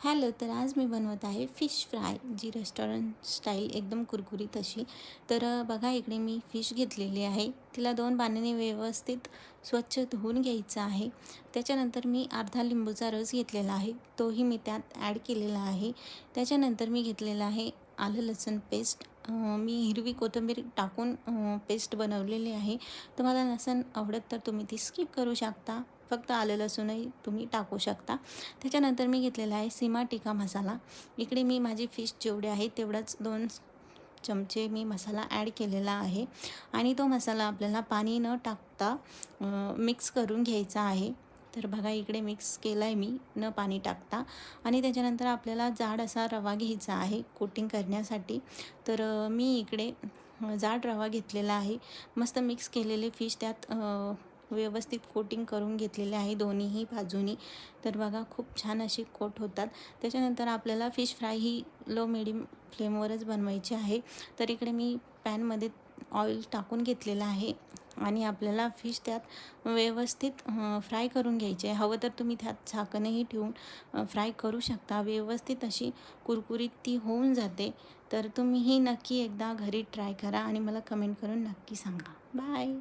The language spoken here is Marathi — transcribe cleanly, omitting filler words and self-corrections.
हॅलो, तर आज मी बनवत आहे फिश फ्राय, जी रेस्टॉरंट स्टाईल एकदम कुरकुरीत अशी. तर बघा, इकडे मी फिश घेतलेली आहे. तिला 2 पाण्याने व्यवस्थित स्वच्छ धुवून घ्यायचं आहे. त्याच्यानंतर मी अर्धा लिंबूचा रस घेतलेला आहे, तोही मी त्यात ॲड केलेला आहे. त्याच्यानंतर मी घेतलेला आहे आलं लसूण पेस्ट. मी हिरवी कोथिंबीर टाकून पेस्ट बनवलेली आहे. तुम्हाला नसेल आवडत तर तुम्ही ती स्किप करू शकता. फक्त आलं लसूणही तुम्ही टाकू शकता. त्याच्यानंतर मी घेतलेला आहे सीमा टिक्का मसाला. इकडे मी माझी फिश जेवढे आहे तेवढाच 2 चमचे मी मसाला ॲड केलेला आहे आणि तो मसाला आपल्याला पाणी न टाकता मिक्स करून घ्यायचा आहे. तर बघा, इकडे मिक्स केला आहे मी न पाणी टाकता. आणि त्याच्यानंतर आपल्याला जाड असा रवा घ्यायचा आहे कोटिंग करण्यासाठी. तर मी इकडे जाड रवा घेतलेला आहे. मस्त मिक्स केलेले फिश त्यात व्यवस्थित कोटिंग करून घेतलेले आहे दोन्हीही बाजूनी. तर बघा, खूप छान अशी कोट होतात. त्याच्यानंतर आपल्याला फिश फ्राय ही लो मिडियम फ्लेमवरच बनवायची आहे. तर इकडे मी पॅनमध्ये ऑइल टाकून घेतलेलं आहे आणि आपल्याला फिश त्यात व्यवस्थित फ्राय करून घ्यायची आहे. हवं तर तुम्ही त्यात झाकणही ठेवून फ्राय करू शकता. व्यवस्थित अशी कुरकुरीत ती होऊन जाते. तर तुम्हीही नक्की एकदा घरी ट्राय करा आणि मला कमेंट करून नक्की सांगा. बाय.